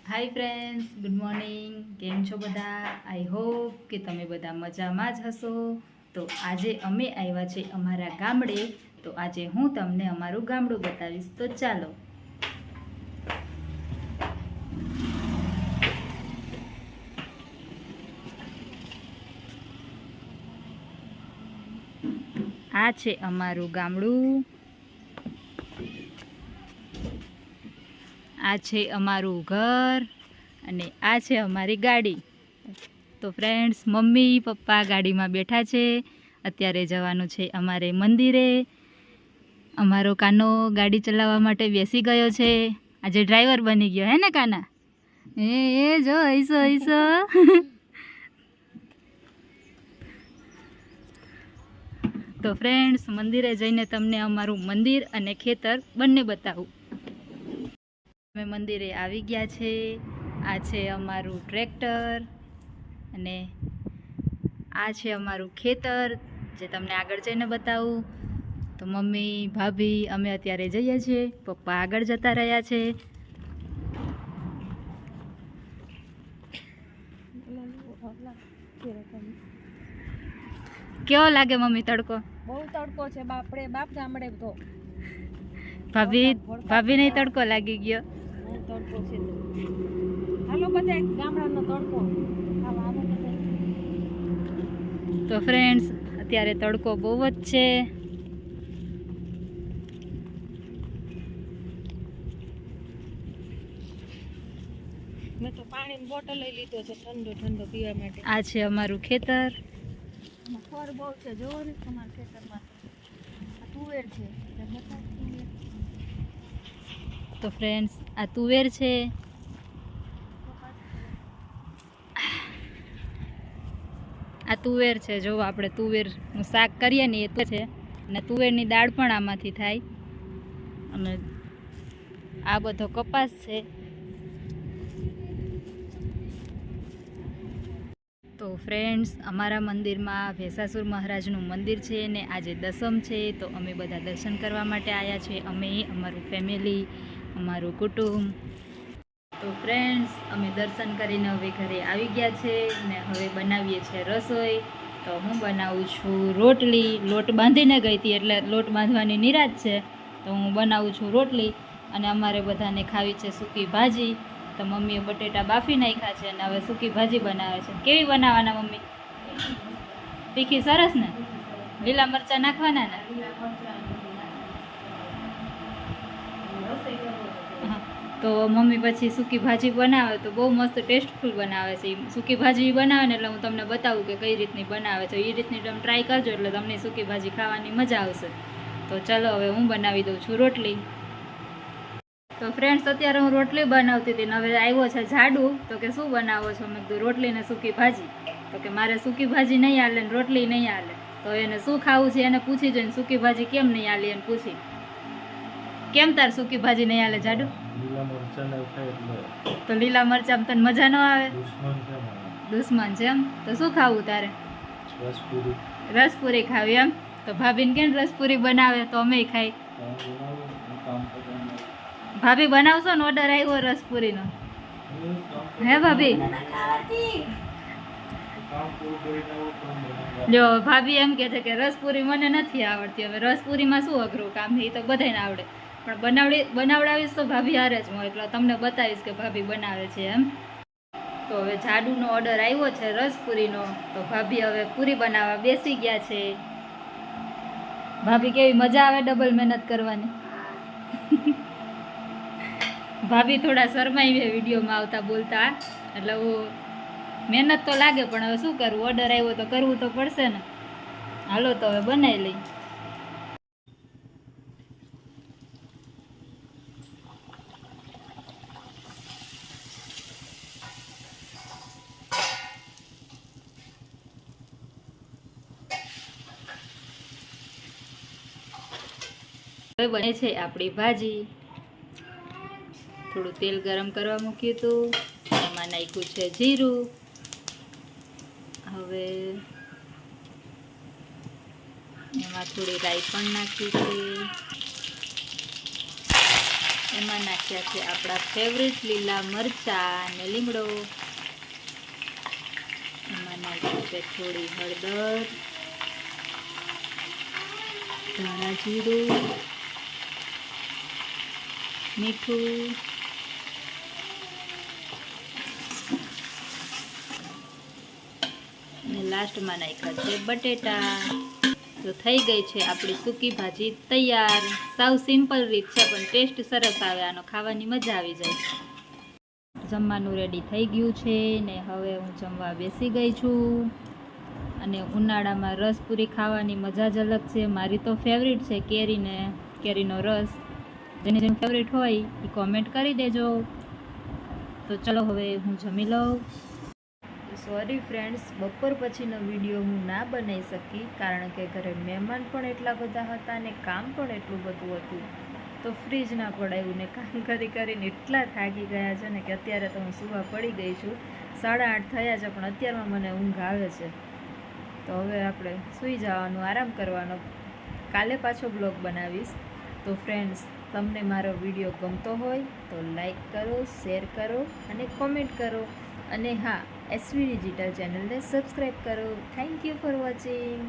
Hi friends, good morning. કેમ છો બધા? આઈ હોપ કે તમે બધા મજામાં જ હશો. તો આજે અમે આવ્યા છે અમારા ગામડે. તો આજે હું તમને અમારું ગામડું બતાવીશ. તો ચાલો. આ છે અમારું ગામડું. આ છે અમારું ઘર અને આ છે અમારી ગાડી. તો ફ્રેન્ડ્સ, મમ્મી પપ્પા ગાડીમાં બેઠા છે. અત્યારે જવાનું છે અમારે મંદિરે. અમારો કાનો ગાડી ચલાવવા માટે બેસી ગયો છે. આજે ડ્રાઈવર બની ગયો હે ને કાના? એ જો હૈસો હૈસો. તો ફ્રેન્ડ્સ, મંદિરે જઈને તમને અમારું મંદિર અને ખેતર બંને બતાવું. અમે મંદિરે આવી ગયા છે. આ છે અમારું ટ્રેક્ટર અને આ છે અમારું ખેતર, જે તમને આગળ જઈને બતાવું. તો મમ્મી, ભાભી, અમે અત્યારે જઈએ છીએ. પપ્પા આગળ જતા રહ્યા છે. કેવો લાગે મમ્મી તડકો? બહુ તડકો છે બાપરે બાપ. ગામડે તો ભાભી ને તડકો લાગી ગયો. તડકો છે. હાલો બધા ગામડાનો તડકો. તો ફ્રેન્ડ્સ, અત્યારે તડકો બહુ જ છે. મેં તો પાણીની બોટલ લઈ લીધો છે ઠંડો ઠંડો પીવા માટે. આ છે અમારું ખેતર. ફળ બહુ છે, જોવો ને તમારા ખેતરમાં. આ તુવેર છે. તો ફ્રેન્ડ્સ, આ તુવેર છે. આ તુવેર છે. જો આપણે તુવેરનું શાક કરીએ ને એ તો છે. અને તુવેરની દાળ પણ આમાંથી થાય. અને આ બધો કપાસ છે. તો ફ્રેન્ડ્સ, અમારા મંદિરમાં ભેસાસુર મહારાજનું મંદિર છે ને આજે દસમ છે. તો અમે બધા દર્શન કરવા માટે આવ્યા છે. અમે, અમારું ફેમિલી, અમારું કુટુંબ. તો ફ્રેન્ડ્સ, અમે દર્શન કરીને હવે ઘરે આવી ગયા છે ને હવે બનાવીએ છીએ રસોઈ. તો હું બનાવું છું રોટલી. લોટ બાંધીને ગઈ હતી એટલે લોટ બાંધવાની નિરાત છે. તો હું બનાવું છું રોટલી અને અમારે બધાને ખાવી છે સૂકી ભાજી. તો મમ્મીએ બટેટા બાફી નાખ્યા છે અને હવે સૂકી ભાજી બનાવે છે. કેવી બનાવવાના મમ્મી? તીખી સરસ ને? લીલા મરચાં નાખવાના ને? તો મમ્મી પછી સૂકી ભાજી બનાવે તો બહુ મસ્ત ટેસ્ટફુલ બનાવે છે. સૂકી ભાજી બનાવે ને એટલે હું તમને બતાવું કે કઈ રીતની બનાવે છે. એ રીતની તમે ટ્રાય કરજો એટલે તમને સૂકી ભાજી ખાવાની મજા આવશે. તો ચલો હવે હું બનાવી દઉં છું રોટલી. તો ફ્રેન્ડ્સ, અત્યારે હું રોટલી બનાવતી હતી ને હવે આવ્યો છે જાડુ. તો કે શું બનાવો છો? મેં કીધું રોટલી ને સૂકી ભાજી. તો કે મારે સૂકી ભાજી નહીં હાલે ને રોટલી નહીં હાલે. તો એને શું ખાવું છે એને પૂછી જોઈને સૂકી ભાજી કેમ નહીં હાલે એને પૂછી. કેમ તાર સૂકી ભાજી નહીં હાલે જાડુ? તો લીલા મરચાં તને મજા ન આવે? દુશ્મન છે એમ? તો શું ખાવું તારે? રસપુરી ખાવી એમ? તો ભાભીને કેમ રસપુરી બનાવે તો અમે ખાઈ. ભાભી બનાવશો ને? ઓર્ડર આવ્યો રસપુરીનો. હે ભાભી? જો ભાભી એમ કે છે કે રસપુરી મને નથી આવડતી. હવે રસપુરીમાં શું અઘરું કામ? એ તો બધાને આવડે, પણ બનાવડાવીશ તો ભાભી હારે જ હું. એટલે તમને બતાવીશ કે ભાભી બનાવે છે એમ. તો હવે જાડુનો ઓર્ડર આવ્યો છે રસપુરીનો. તો ભાભી હવે પૂરી બનાવવા બેસી ગયા છે. ભાભી કેવી મજા આવે ડબલ મહેનત કરવાની. ભાભી થોડા શરમાઈ વિડીયોમાં આવતા બોલતા, એટલે મહેનત તો લાગે પણ હવે શું કરવું? ઓર્ડર આવ્યો તો કરવું તો પડશે ને. હાલો તો હવે બનાવી લઈ. હવે બને છે આપણી ભાજી. થોડું તેલ ગરમ કરવા મૂક્યું હતું. એમાં નાખ્યું છે જીરું. હવે એમાં થોડી રાઈ પણ નાખી છે. એમાં નાખ્યા છે આપણા ફેવરેટ લીલા મરચાં અને લીમડો. એમાં નાખ્યું છે થોડી હળદર, ધાણા જીરું, મીઠું, અને લાસ્ટમાં નાખ્યા છે બટેટા. તો થઈ ગઈ છે આપણી સૂકી ભાજી તૈયાર. સાવ સિમ્પલ રીત છે પણ ટેસ્ટ સરસ આવે, આનો ખાવાની મજા આવી જાય. જમવાનું રેડી થઈ ગયું છે ને હવે હું જમવા બેસી ગઈ છું. અને ઉનાળામાં રસપૂરી ખાવાની મજા જ અલગ છે. મારી તો ફેવરિટ છે કેરીનો રસ. જેને જેમ ફેવરિટ હોય એ કોમેન્ટ કરી દેજો. તો ચલો હવે હું જમી લઉં. સોરી ફ્રેન્ડ્સ, બપોર પછીનો વિડીયો હું ના બનાવી શકી કારણ કે ઘરે મહેમાન પણ એટલા બધા હતા ને કામ પણ એટલું બધું હતું. તો ફ્રીજ ના પડાયું ને કામ કરી કરીને એટલા થાકી ગયા છે ને કે અત્યારે તો હું સૂવા પડી ગઈ છું. 8:30 થયા છે પણ અત્યારમાં મને ઊંઘ આવે છે. તો હવે આપણે સૂઈ જવાનું, આરામ કરવાનો. કાલે પાછો બ્લોગ બનાવીશ. તો ફ્રેન્ડ્સ, તમને મારો વિડીયો ગમતો હોય તો લાઈક કરો, શેર કરો અને કોમેન્ટ કરો. અને હા, એસવી ડિજિટલ ચેનલને સબસ્ક્રાઈબ કરો. Thank you for watching.